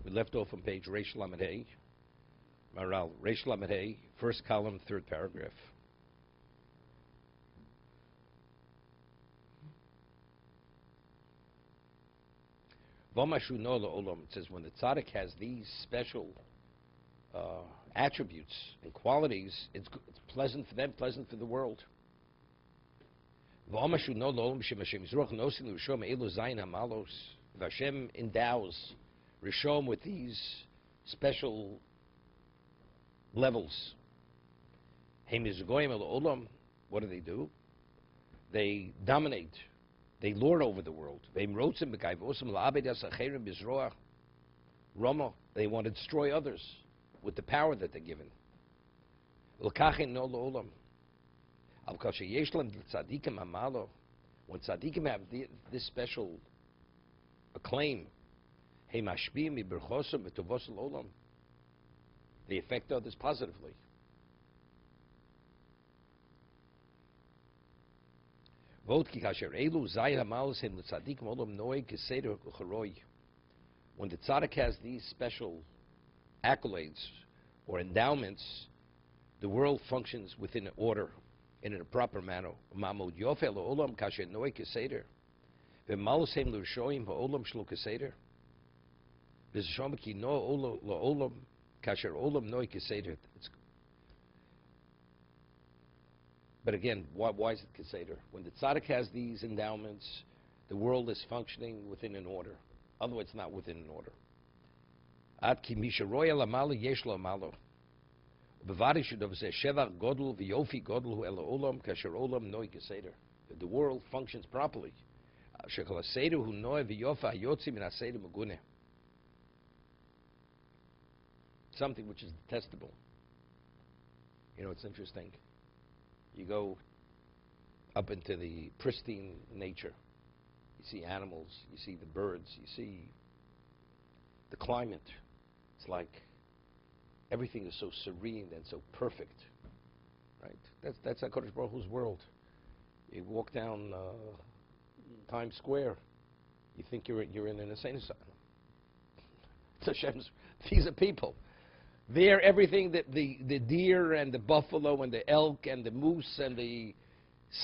We left off on page Reish Lamed Hey. Maharal, Reish Lamed Hey, first column, third paragraph. It says when the tzaddik has these special attributes and qualities, it's pleasant for them, pleasant for the world. If Hashem endows Rishon with these special levels, what do? They dominate. They lord over the world. They want to destroy others with the power that they're given. When tzaddikim have this special acclaim, they affect others positively. When the tzaddik has these special accolades or endowments, the world functions within order, in a proper manner. But again, why is it Keseder? When the tzaddik has these endowments, the world is functioning within an order. Otherwise, it's not within an order. The world functions properly. Something which is detestable. You know, it's interesting. You go up into the pristine nature. You see animals, you see the birds, you see the climate. It's like everything is so serene and so perfect, right? That's HaKadosh Baruch Hu's world. You walk down Times Square, you think you're in an insane asylum. It's Hashem's. These are people. There, everything that the deer and the buffalo and the elk and the moose and the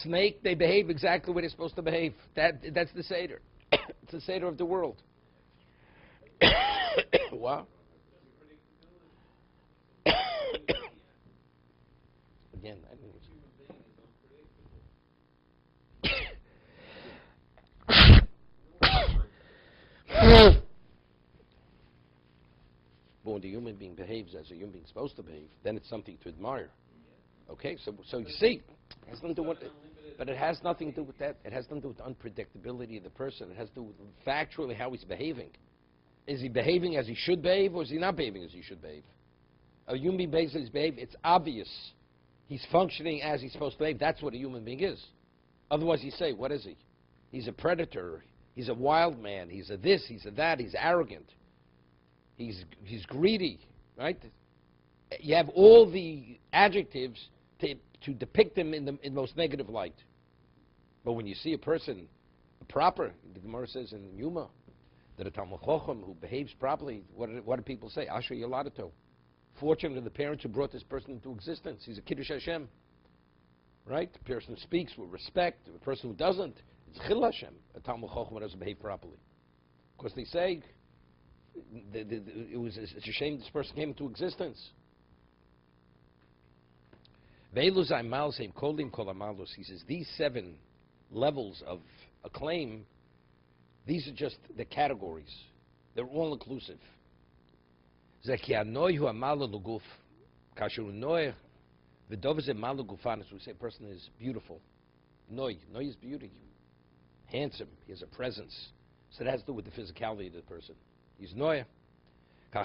snake, they behave exactly the way they're supposed to behave. That's the Seder. It's the Seder of the world. Wow. Again, I didn't But when the human being behaves as a human being is supposed to behave, then it's something to admire. Okay, so you see, it has nothing to do with it, but it has nothing to do with that. It has nothing to do with the unpredictability of the person. It has to do with factually how he's behaving. Is he behaving as he should behave, or is he not behaving as he should behave? A human being behaves as he behave. It's obvious. He's functioning as he's supposed to behave. That's what a human being is. Otherwise, you say, what is he? He's a predator. He's a wild man. He's a this. He's a that. He's arrogant. He's greedy, right? You have all the adjectives to depict him in the most negative light. But when you see a person proper, the Gemara says in Yuma, that a Talmud Chacham who behaves properly, what do people say? Asher Yoladato. Fortunate are the parents who brought this person into existence. He's a Kiddush Hashem. Right? The person who speaks with respect. The person who doesn't, it's Chil Hashem. A Talmud Chacham doesn't behave properly. Because they say, it's a shame this person came into existence. He says, these 7 levels of acclaim, these are just the categories. They're all inclusive. We say a person is beautiful. Noi is beauty. Handsome. He has a presence. So that has to do with the physicality of the person. He's noya. So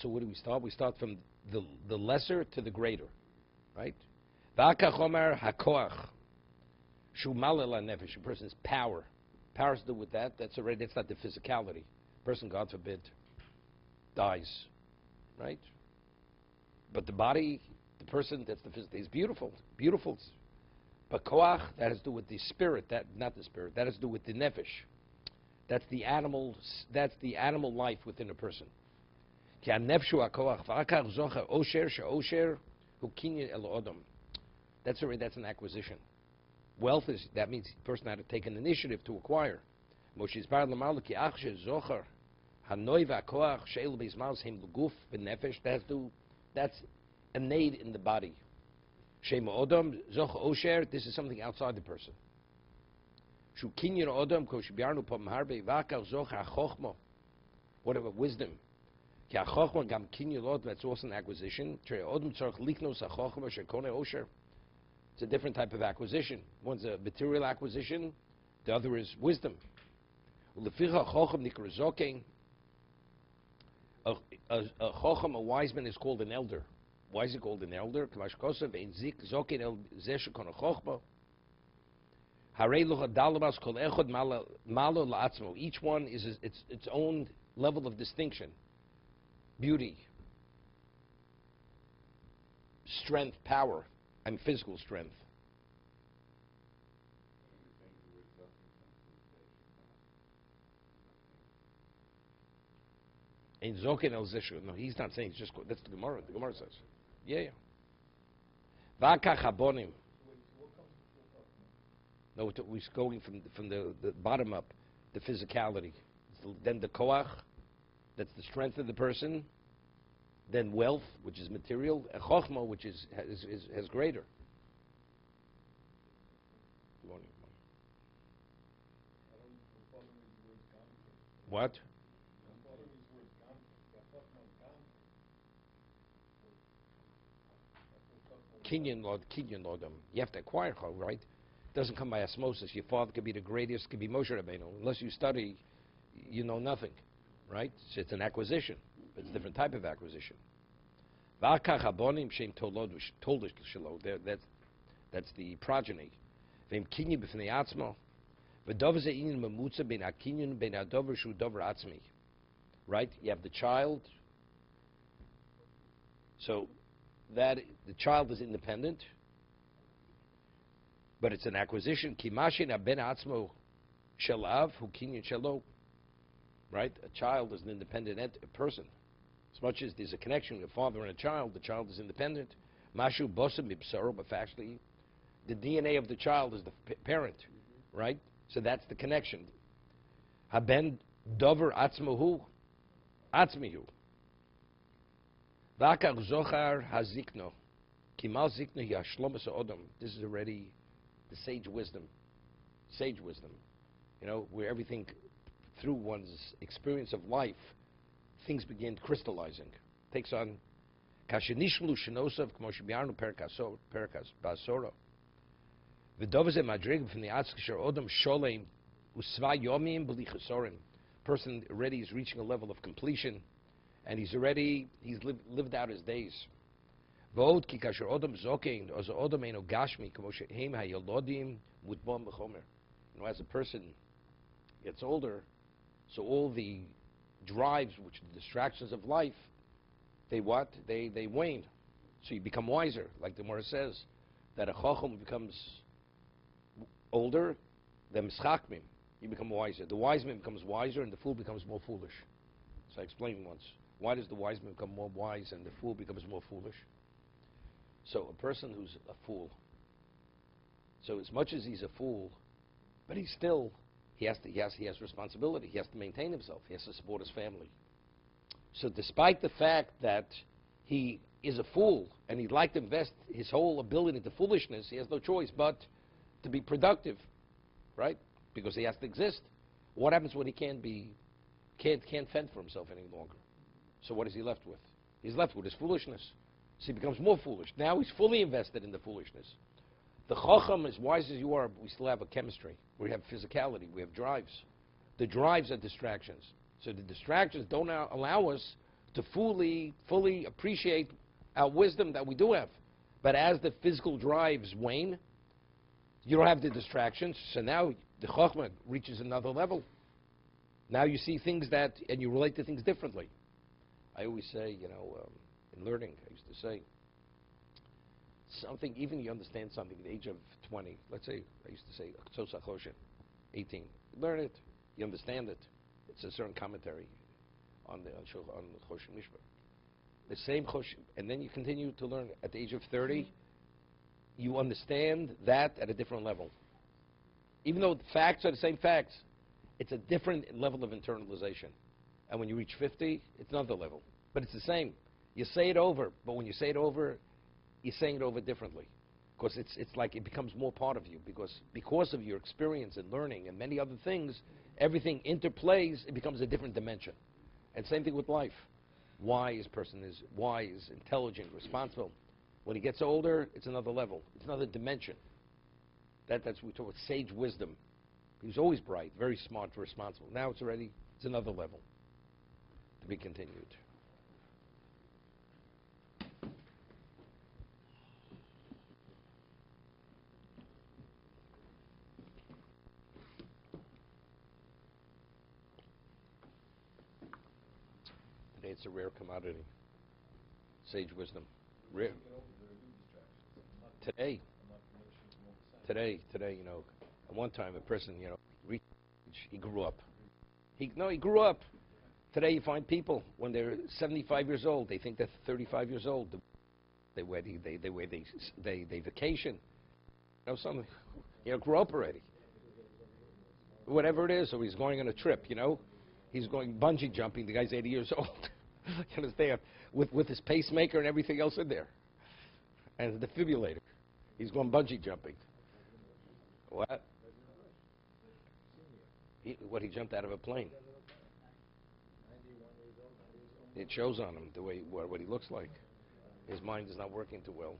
where do we start? We start from the lesser to the greater, right? A person's power. Power has to do with that. That's not the physicality. Person, God forbid, dies, right? But the body, the person, that's the physical. He's beautiful, beautiful. But koach, that has to do with the spirit. That not the spirit. That has to do with the nefesh. That's the animal. That's the animal life within a person. Ki hanefshu hakoach v'akach zocher osher she'osher hu kinyan el odom. That's an acquisition. Wealth is, that means the person had to take an initiative to acquire. Moshe Isbar l'malu ki ach she'zocher hanoi v'akoach she'el b'izmaus hem l'guf v'nefesh. That's innate in the body. Shema odom zocher osher. This is something outside the person. Shu kinyan odom ko shbiarnu pam harbe v'akach zocher hachochma. What about wisdom? Ki hachochma gam kinyan odom. That's also an acquisition. Trei odom tzarich liknos hachochma shekone osher. It's a different type of acquisition. One's a material acquisition, the other is wisdom. A chochem, a wise man, is called an elder. Why is he called an elder? Each one is its own level of distinction, beauty, strength, power, and physical strength. In Zokin el Zishu. No, he's not saying it's just, that's the Gemara. The Gemara says. Yeah. Vaka chabonim. No, we're going from the bottom up, the physicality. Then the koach, that's the strength of the person. Then wealth, which is material, and chokhmah, which has greater. What? Kinyan lodam. You have to acquire chol, right? It doesn't come by osmosis. Your father could be the greatest, could be Moshe Rabbeinu. Unless you study, you know nothing, right? So it's an acquisition. It's a different type of acquisition. That's the progeny. You right? You have the child. So that the child is independent, but it's an acquisition. Right? A child is an independent person. As much as there's a connection with a father and a child, the child is independent. Mashu bosim b'psaro, but actually, the DNA of the child is the parent, right? So that's the connection. Haben dover atzmahu, atzmihu. V'akach zochar hazikno, kimal zikno yashlomas odom. This is already the sage wisdom. Sage wisdom, you know, where everything through one's experience of life, things begin crystallizing. Takes on kashenishlu shenosav k'moshibiarnu perkas basoro. V'dovze madrig from the atzkisher odom sholem usva yomim b'li chesorim. Person already is reaching a level of completion, and he's lived out his days. V'od ki kasher odom zokein oz odom eno gashmi k'moshehem hayolodim mutbom b'chomer. You know, as a person gets older, so all the drives, which are the distractions of life, they wane. So you become wiser, like the Gemara says, that a chacham becomes older, then mischakmim, you become wiser. The wise man becomes wiser, and the fool becomes more foolish. So I explained once, why does the wise man become more wise and the fool becomes more foolish? So a person who's a fool, so as much as he's a fool, but he has responsibility. He has to maintain himself. He has to support his family. So despite the fact that he is a fool and he'd like to invest his whole ability into foolishness, he has no choice but to be productive, right? Because he has to exist. What happens when he can't fend for himself any longer? So what is he left with? He's left with his foolishness. So he becomes more foolish. Now he's fully invested in the foolishness. The chacham, as wise as you are, we still have a chemistry. We have physicality. We have drives. The drives are distractions. So the distractions don't allow us to fully appreciate our wisdom that we do have. But as the physical drives wane, you don't have the distractions. So now the chachma reaches another level. Now you see things and you relate to things differently. I always say, you know, in learning, I used to say, something, even you understand something at the age of 20, let's say, I used to say, 18, learn it, You understand it. It's a certain commentary on the Choshen Mishpah. The same Choshen, and then you continue to learn. At the age of 30, you understand that at a different level. Even though the facts are the same facts, it's a different level of internalization. And when you reach 50, it's another level. But it's the same. You say it over, but when you say it over, you're saying it over differently. Because it's like it becomes more part of you. Because of your experience and learning and many other things, everything interplays, it becomes a different dimension. And same thing with life. Wise person is wise, intelligent, responsible. When he gets older, it's another level. It's another dimension. That's we talk about sage wisdom. He was always bright, very smart, responsible. Now it's another level. To be continued. Today it's a rare commodity. Sage wisdom. Rare. Today, at one time a person, reached, he grew up. He grew up. Today you find people, when they're 75 years old, they think they're 35 years old. They vacation. Some, grew up already. Whatever it is, or he's going on a trip, He's going bungee jumping, the guy's 80 years old. You understand? With his pacemaker and everything else in there. And the defibrillator. He's going bungee jumping. What? He jumped out of a plane. It shows on him the way what he looks like. His mind is not working too well.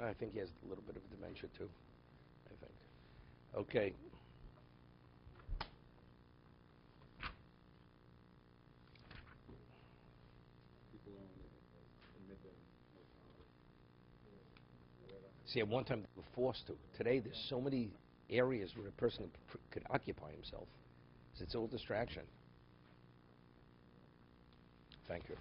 I think he has a little bit of dementia too. I think. Okay. See, at one time they were forced to. Today, there's so many areas where a person could occupy himself. It's all distraction. Thank you.